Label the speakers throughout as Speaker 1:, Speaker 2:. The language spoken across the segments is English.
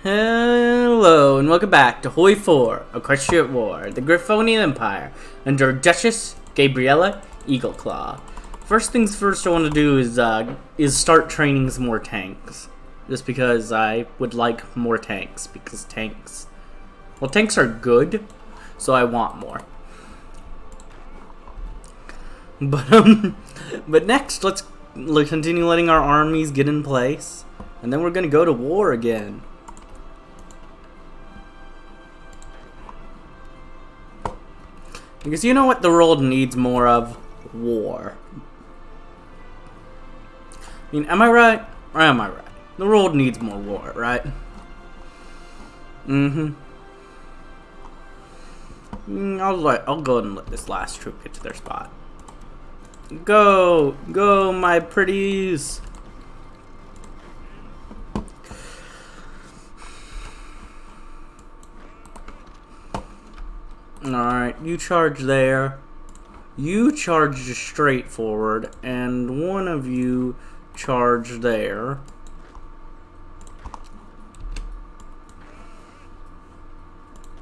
Speaker 1: Hello and welcome back to Hoi 4, Equestria at War, the Griffonian Empire, under Duchess, Gabriella, Eagleclaw. First things first I want to do is start training some more tanks. Just because I would like more tanks, because tanks are good, so I want more. But next, let's continue letting our armies get in place, and then we're gonna go to war again. Because you know what the world needs more of? War. I mean, am I right? Or am I right? The world needs more war, right? I'll go and let this last troop get to their spot. Go! Go, my pretties! Alright, you charge there. You charge straight forward, and one of you charge there.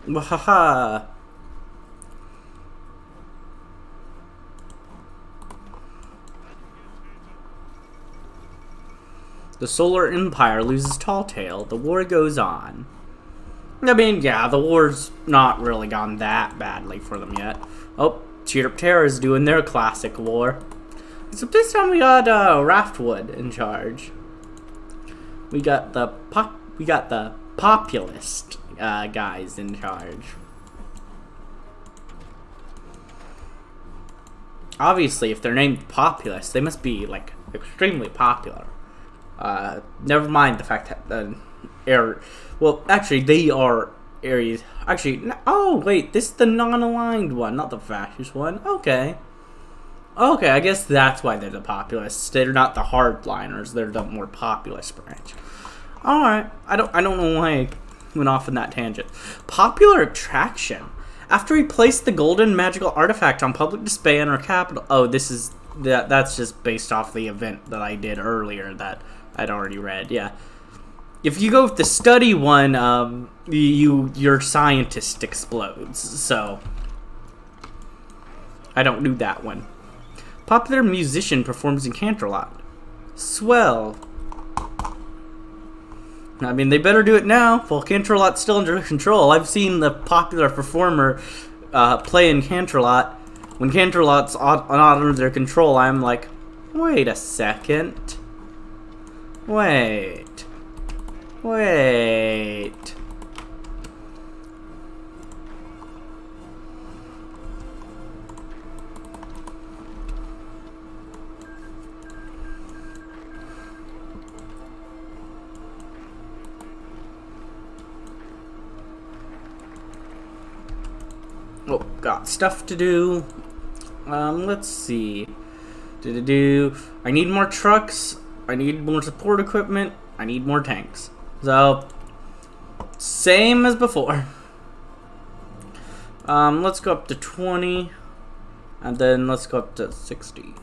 Speaker 1: Wahaha! The Solar Empire loses Tall Tale. The war goes on. I mean, yeah, the war's not really gone that badly for them yet. Oh, Terra is doing their classic war. Except this time we got Raftwood in charge. We got the populist guys in charge. Obviously, if they're named populist, they must be like extremely popular. Never mind the fact that well, actually, they are areas. Actually, oh wait, this is the non-aligned one, not the fascist one. Okay, I guess that's why they're the populists. They're not the hardliners. They're the more populist branch. All right, I don't know why I went off in that tangent. Popular attraction. After he placed the golden magical artifact on public display in our capital. Oh, that's just based off the event that I did earlier that I'd already read. Yeah. If you go with the study one, your scientist explodes, so I don't do that one. Popular musician performs in Canterlot. Swell. I mean, they better do it now, while Canterlot's still under control. I've seen the popular performer play in Canterlot. When Canterlot's not under their control, I'm like, wait a second. Wait. Oh, got stuff to do. Let's see. I need more trucks. I need more support equipment. I need more tanks. So, same as before. Let's go up to 20, and then let's go up to 60.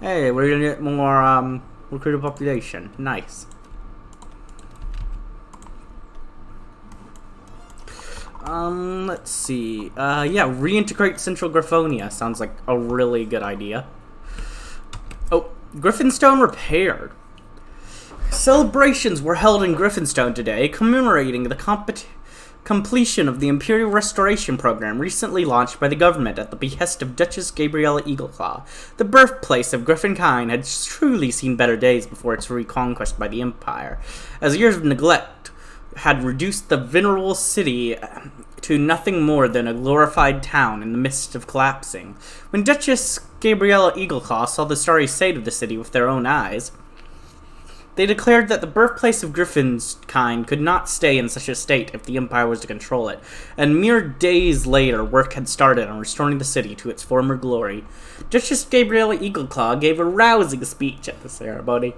Speaker 1: Hey, we're gonna get more recruited population. Nice. Let's see. Yeah, reintegrate Central Griffonia sounds like a really good idea. Oh, Griffinstone repaired. Celebrations were held in Griffinstone today, commemorating the completion of the Imperial Restoration Program recently launched by the government at the behest of Duchess Gabriella Eagleclaw. The birthplace of Griffinkind had truly seen better days before its reconquest by the Empire, as years of neglect had reduced the venerable city to nothing more than a glorified town in the midst of collapsing. When Duchess Gabriella Eagleclaw saw the sorry state of the city with their own eyes, they declared that the birthplace of Griffin's kind could not stay in such a state if the Empire was to control it, and mere days later work had started on restoring the city to its former glory. Duchess Gabriella Eagleclaw gave a rousing speech at the ceremony,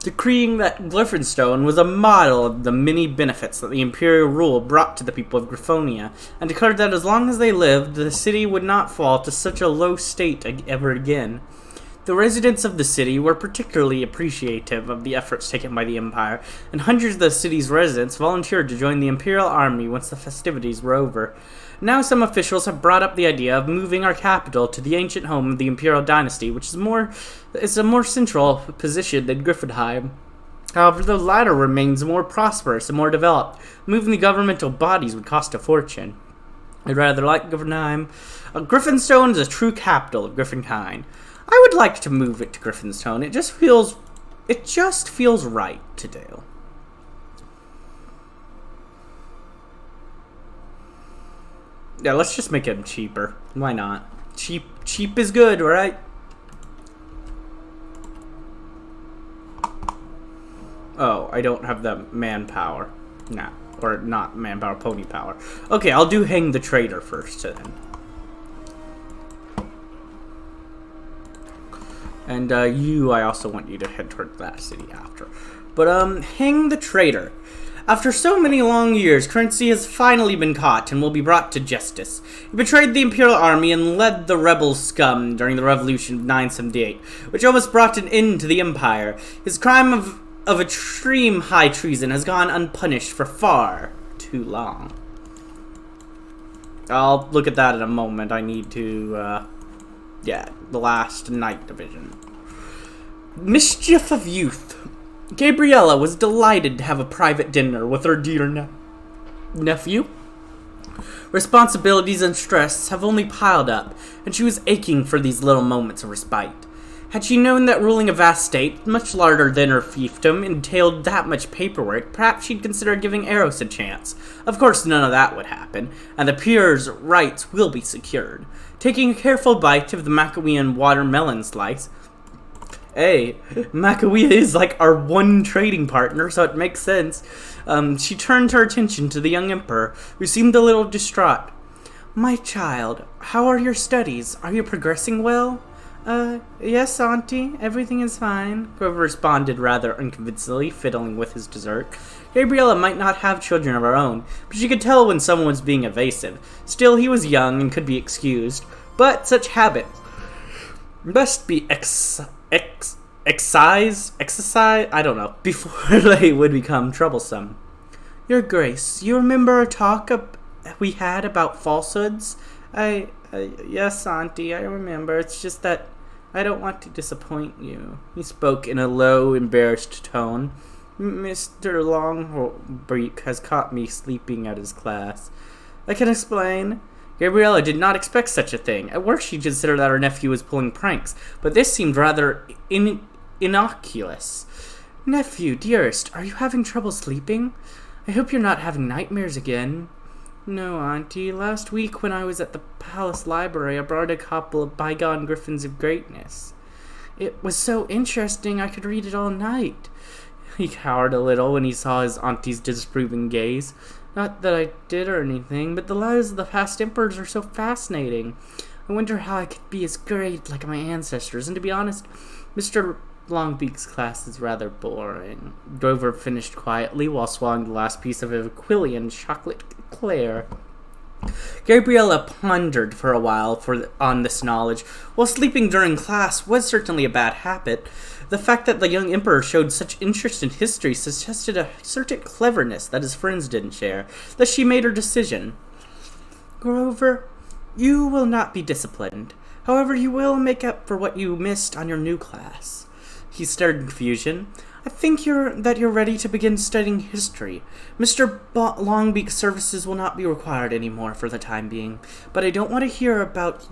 Speaker 1: decreeing that Griffinstone was a model of the many benefits that the imperial rule brought to the people of Griffonia, and declared that as long as they lived, the city would not fall to such a low state ever again. The residents of the city were particularly appreciative of the efforts taken by the Empire, and hundreds of the city's residents volunteered to join the Imperial Army once the festivities were over. Now some officials have brought up the idea of moving our capital to the ancient home of the Imperial Dynasty, which is a more central position than Griffonheim. However, the latter remains more prosperous and more developed. Moving the governmental bodies would cost a fortune. I'd rather like Griffonheim. Griffinstone is a true capital of Griffonkind. I would like to move it to Griffinstone. It just feels right to do. Yeah, let's just make it cheaper. Why not? Cheap is good, right? Oh, I don't have the manpower. Nah, or not manpower, pony power. Okay, I'll do hang the trader first then. And I also want you to head toward that city after. But hang the traitor. After so many long years, Currency has finally been caught and will be brought to justice. He betrayed the Imperial Army and led the rebel scum during the Revolution of 978, which almost brought an end to the Empire. His crime of extreme high treason has gone unpunished for far too long. I'll look at that in a moment. I need to, the last Night Division. Mischief of Youth. Gabriella was delighted to have a private dinner with her dear nephew. Responsibilities and stress have only piled up, and she was aching for these little moments of respite. Had she known that ruling a vast state, much larger than her fiefdom, entailed that much paperwork, perhaps she'd consider giving Eros a chance. Of course, none of that would happen, and the peer's rights will be secured. Taking a careful bite of the Macawean watermelon slice, hey, Macawea is like our one trading partner, so it makes sense. She turned her attention to the young emperor, who seemed a little distraught. My child, how are your studies? Are you progressing well? Yes, Auntie, everything is fine, Grover responded rather unconvincingly, fiddling with his dessert. Gabriella might not have children of her own, but she could tell when someone was being evasive. Still, he was young and could be excused, but such habits must be exercise, I don't know, before they would become troublesome. Your Grace, you remember a talk we had about falsehoods? Yes, Auntie, I remember. It's just that I don't want to disappoint you. He spoke in a low, embarrassed tone. Mr. Longbreek has caught me sleeping at his class. I can explain. Gabriella did not expect such a thing. At worst, she considered that her nephew was pulling pranks, but this seemed rather innocuous. Nephew, dearest, are you having trouble sleeping? I hope you're not having nightmares again. No, Auntie. Last week when I was at the palace library, I brought a couple of bygone griffins of greatness. It was so interesting I could read it all night. He cowered a little when he saw his auntie's disapproving gaze. Not that I did or anything, but the lives of the past emperors are so fascinating. I wonder how I could be as great like my ancestors, and to be honest, Mr. Longbeak's class is rather boring. Grover finished quietly while swallowing the last piece of Aquilian chocolate eclair. Gabriella pondered for a while on this knowledge. While sleeping during class was certainly a bad habit, the fact that the young emperor showed such interest in history suggested a certain cleverness that his friends didn't share. Thus she made her decision. Grover, you will not be disciplined. However, you will make up for what you missed on your new class. He stared in confusion. I think that you're ready to begin studying history. Mr. Longbeak's services will not be required anymore for the time being, but I don't want to hear about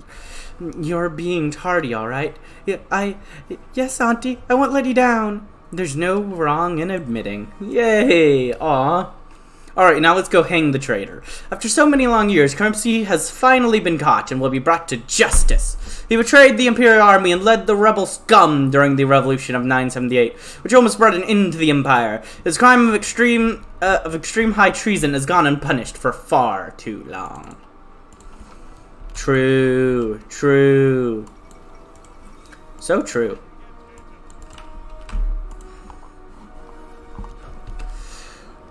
Speaker 1: your being tardy, all right? Yes, Auntie, I won't let you down. There's no wrong in admitting. Yay! Aw. Alright, now let's go hang the traitor. After so many long years, Currency has finally been caught and will be brought to justice. He betrayed the Imperial Army and led the rebel scum during the Revolution of 978, which almost brought an end to the Empire. His crime of extreme high treason has gone unpunished for far too long. True. So true.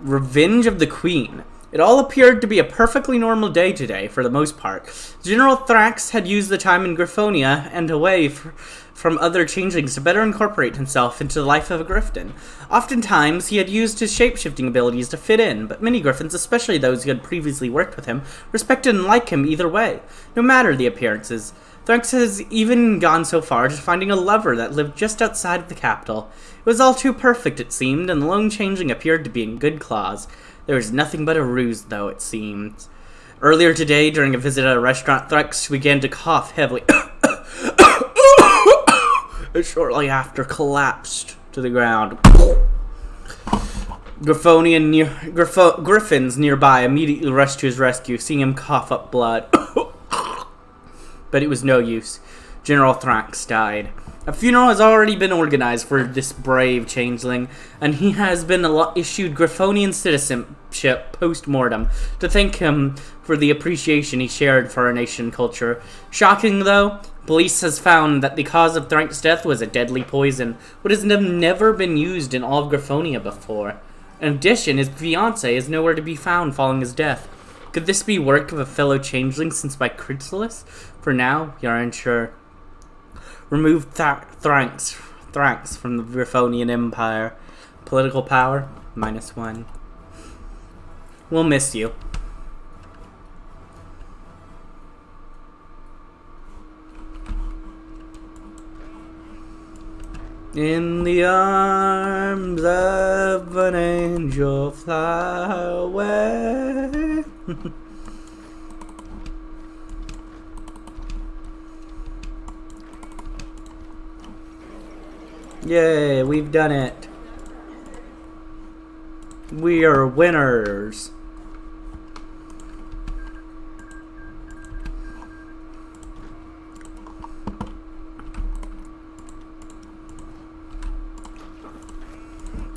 Speaker 1: Revenge of the Queen. It all appeared to be a perfectly normal day today, for the most part. General Thrax had used the time in Griffonia and away from other changelings to better incorporate himself into the life of a Griffin. Oftentimes, he had used his shape-shifting abilities to fit in, but many Griffins, especially those who had previously worked with him, respected and liked him either way, no matter the appearances. Thrax has even gone so far as finding a lover that lived just outside of the capital. It was all too perfect, it seemed, and the lone changeling appeared to be in good claws. There was nothing but a ruse, though, it seemed. Earlier today, during a visit at a restaurant, Thrax began to cough heavily, and shortly after collapsed to the ground. Griffins nearby immediately rushed to his rescue, seeing him cough up blood. But it was no use. General Thrax died. A funeral has already been organized for this brave changeling, and he has been issued Griffonian citizenship post-mortem to thank him for the appreciation he shared for our nation culture. Shocking, though, police has found that the cause of Thrank's death was a deadly poison, which has never been used in all of Griffonia before. In addition, his fiancée is nowhere to be found following his death. Could this be work of a fellow changeling sent by Chrysalis? For now, we are unsure. Remove Thrax from the Griffonian Empire. Political power, -1. We'll miss you. In the arms of an angel fly away. Yay, we've done it. We are winners.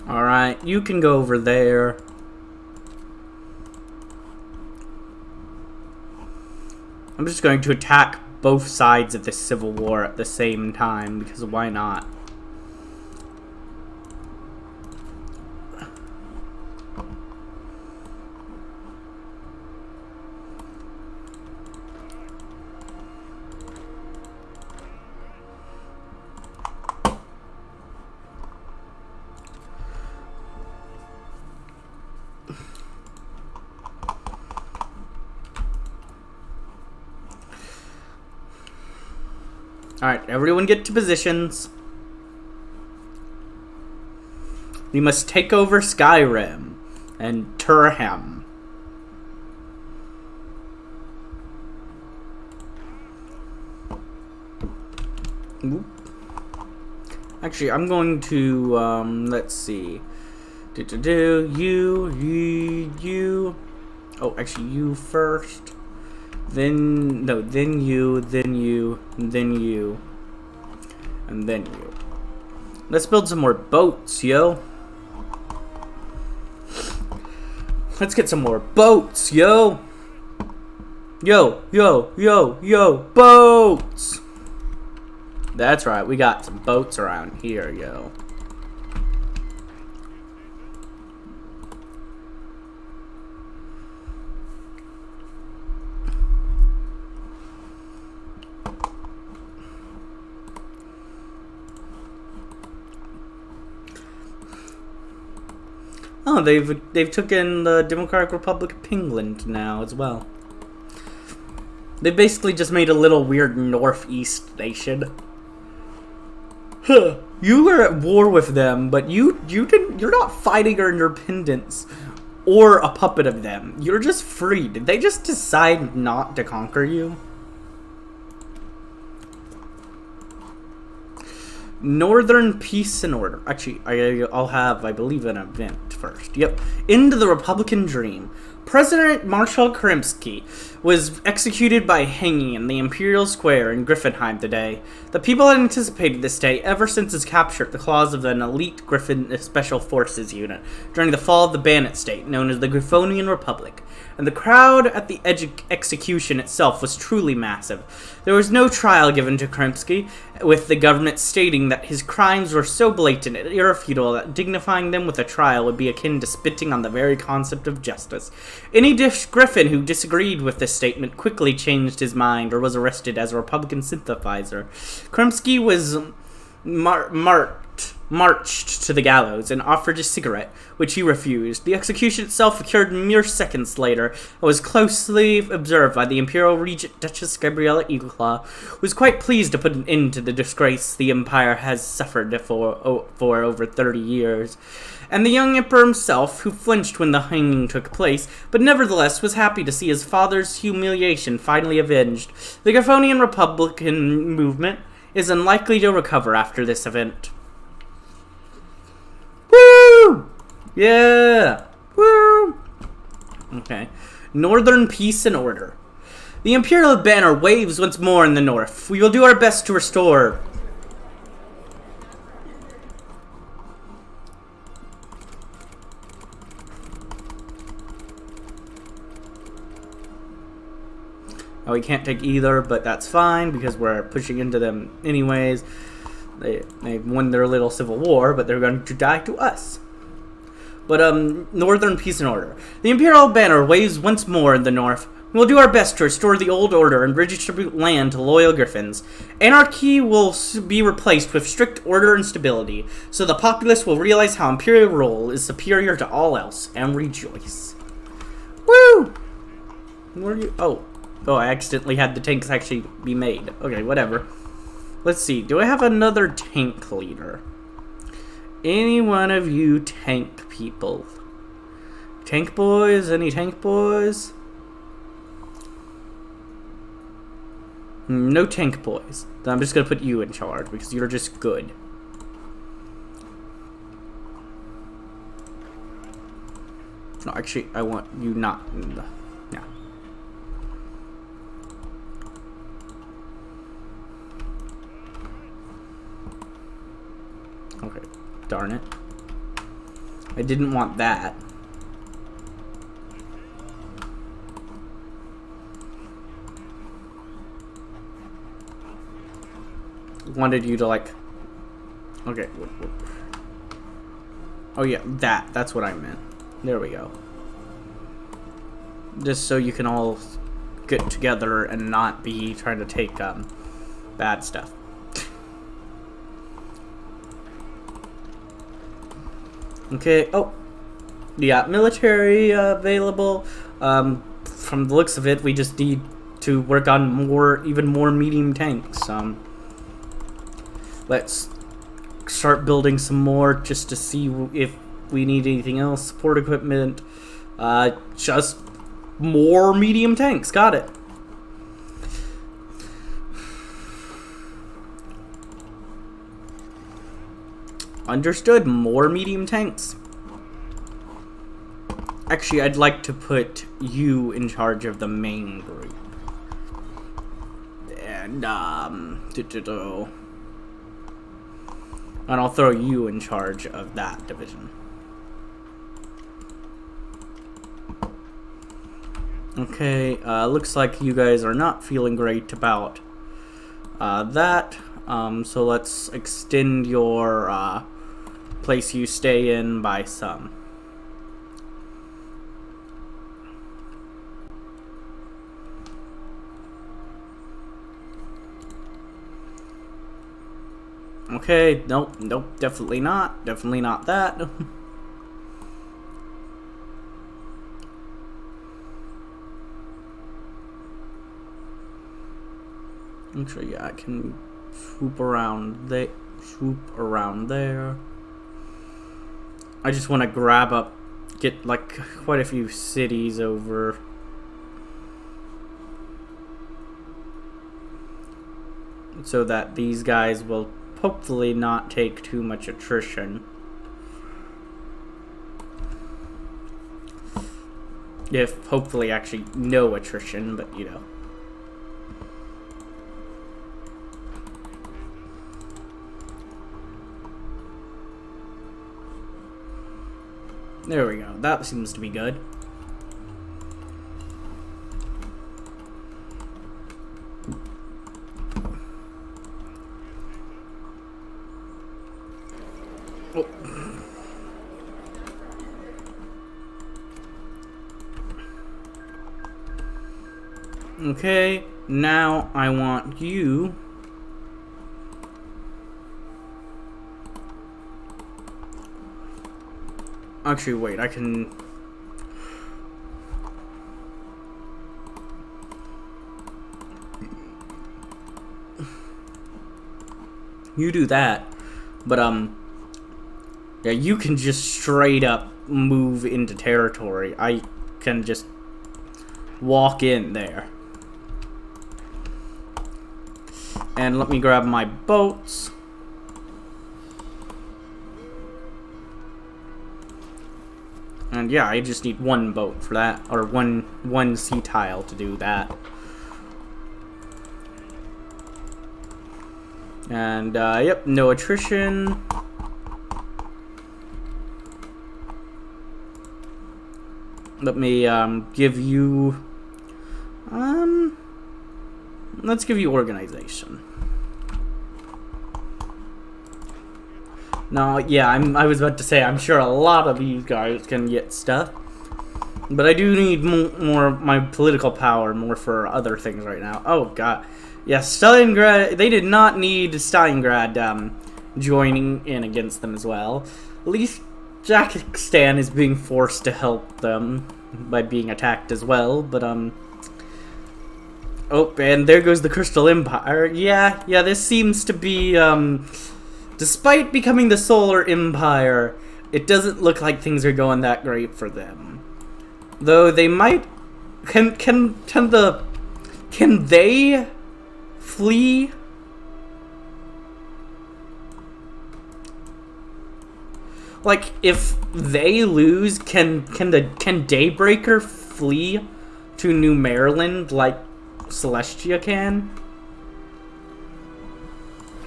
Speaker 1: Alright, you can go over there. I'm just going to attack both sides of this civil war at the same time, because why not? Alright, everyone get to positions. We must take over Skyrim and Turham. Oop. Actually, I'm going to, let's see. You. Oh, actually, you first. Then you, then you, then you, and then you. Let's build some more boats, yo. Let's get some more boats, yo. Yo, boats. That's right, we got some boats around here, yo. Oh, they've taken the Democratic Republic of England now as well. They basically just made a little weird northeast nation. Huh. You were at war with them, but you're not fighting our independence or a puppet of them. You're just free. Did they just decide not to conquer you? Northern Peace and Order. Actually, I'll have, I believe, an event first. Yep. Into the Republican Dream. President Marshal Krimsky was executed by hanging in the Imperial Square in Griffonheim today. The people had anticipated this day ever since his capture at the claws of an elite Griffin Special Forces unit during the fall of the Bannet State, known as the Griffonian Republic. And the crowd at the execution itself was truly massive. There was no trial given to Krimsky, with the government stating that his crimes were so blatant and irrefutable that dignifying them with a trial would be akin to spitting on the very concept of justice. Any Griffin who disagreed with this statement quickly changed his mind or was arrested as a Republican sympathizer. Kremsky was marched to the gallows and offered a cigarette, which he refused. The execution itself occurred mere seconds later and was closely observed by the Imperial Regent Duchess Gabriella Eagleclaw, who was quite pleased to put an end to the disgrace the Empire has suffered for over 30 years. And the young Emperor himself, who flinched when the hanging took place, but nevertheless was happy to see his father's humiliation finally avenged. The Griffonian Republican movement is unlikely to recover after this event. Woo! Yeah! Woo! Okay. Northern peace and order. The Imperial banner waves once more in the north. We will do our best to restore. Oh, we can't take either, but that's fine because we're pushing into them anyways. They won their little civil war, but they're going to die to us. But, Northern peace and order. The Imperial banner waves once more in the north. We'll do our best to restore the old order and redistribute land to loyal Griffins. Anarchy will be replaced with strict order and stability, so the populace will realize how Imperial rule is superior to all else and rejoice. Woo! Where are you? Oh, I accidentally had the tanks actually be made. Okay, whatever. Let's see. Do I have another tank leader? Any one of you tank people? Tank boys? Any tank boys? No tank boys. Then I'm just going to put you in charge because you're just good. No, actually, I want you not in the... Yeah. Okay. Darn it. I didn't want that. Wanted you to like... Okay. Oh yeah, that's what I meant. There we go. Just so you can all get together and not be trying to take bad stuff. Okay, oh. Yeah, military available. From the looks of it, we just need to work on even more medium tanks. Let's start building some more just to see if we need anything else. Support equipment. Just more medium tanks. Got it. Understood. More medium tanks. Actually, I'd like to put you in charge of the main group. And, and I'll throw you in charge of that division. Okay, looks like you guys are not feeling great about that. So let's extend your place you stay in by some. Okay, nope, definitely not that. Actually, yeah, I can swoop around there. I just want to get like quite a few cities over. So that these guys will hopefully not take too much attrition. If hopefully actually no attrition, but you know. There we go. That seems to be good. Oh. Okay, now I want you... Actually, wait, I can... You do that, but, yeah, you can just straight up move into territory. I can just walk in there. And let me grab my boats. And yeah, I just need one boat for that, or one sea tile to do that. And yep, no attrition. Let me give you let's give you organization. No, yeah, I was about to say, I'm sure a lot of these guys can get stuff. But I do need more my political power, more for other things right now. Oh, God. Yeah, Stalingrad, they did not need Stalingrad joining in against them as well. At least Kazakhstan is being forced to help them by being attacked as well, but, oh, and there goes the Crystal Empire. Yeah, this seems to be, despite becoming the Solar Empire, it doesn't look like things are going that great for them. Though they might... Can they flee? Like, if they lose, can Daybreaker flee to New Maryland like Celestia can?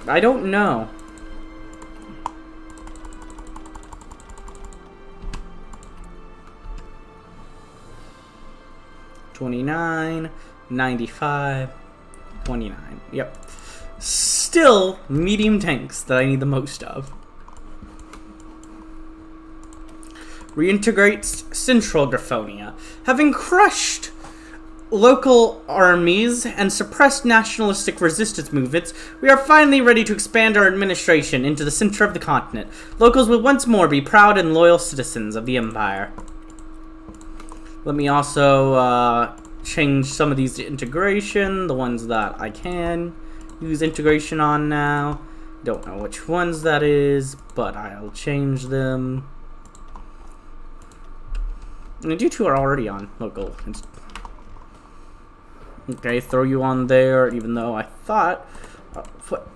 Speaker 1: I don't know. $29, $95, $29. Yep. Still medium tanks that I need the most of. Reintegrates Central Griffonia. Having crushed local armies and suppressed nationalistic resistance movements, we are finally ready to expand our administration into the center of the continent. Locals will once more be proud and loyal citizens of the Empire. Let me also change some of these to integration, the ones that I can use integration on now. Don't know which ones that is, but I'll change them. And you two are already on local. Okay, throw you on there, even though I thought... what?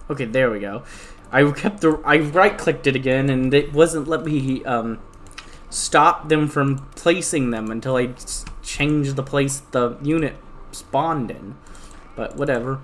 Speaker 1: Okay, there we go. I right-clicked it again, and it wasn't let me stop them from placing them until I changed the place the unit spawned in. But whatever.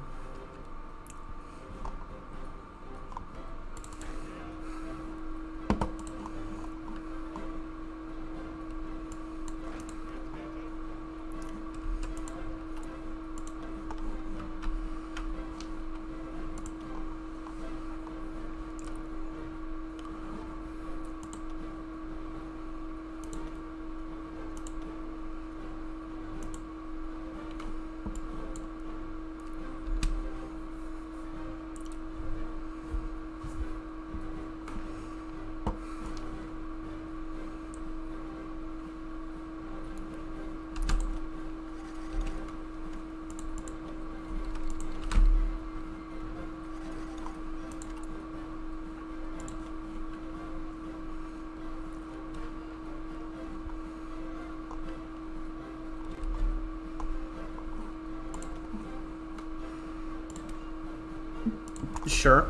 Speaker 1: Sure.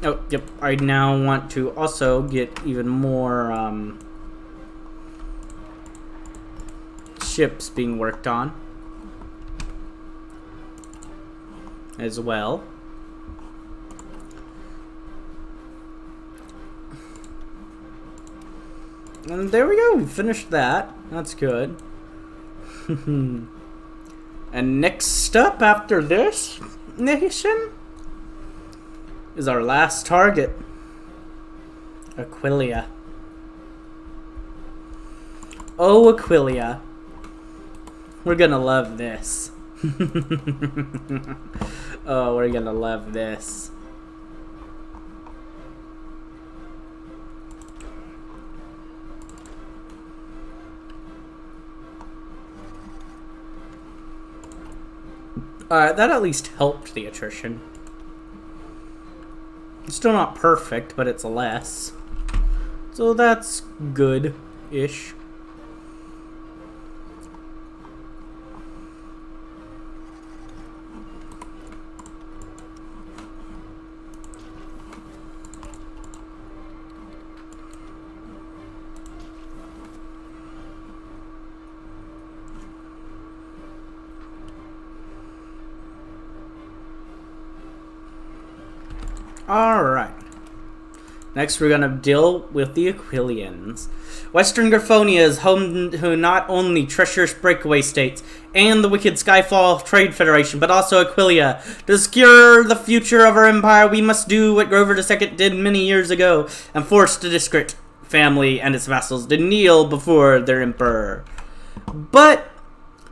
Speaker 1: Oh, yep. I now want to also get even more ships being worked on as well. And there we go. We finished that. That's good. And next up after this nation is our last target, Aquilia. Oh, Aquilia. We're gonna love this. Oh, we're gonna love this. That at least helped the attrition. It's still not perfect, but it's less. So that's good-ish. Alright. Next, we're going to deal with the Aquilians. Western Griffonia is home to not only treacherous breakaway states and the wicked Skyfall Trade Federation, but also Aquilia. To secure the future of our empire, we must do what Grover II did many years ago and force the discreet family and its vassals to kneel before their emperor. But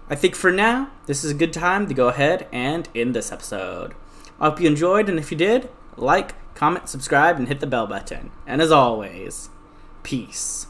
Speaker 1: I think for now, this is a good time to go ahead and end this episode. I hope you enjoyed, and if you did, like, comment, subscribe, and hit the bell button. And as always, peace.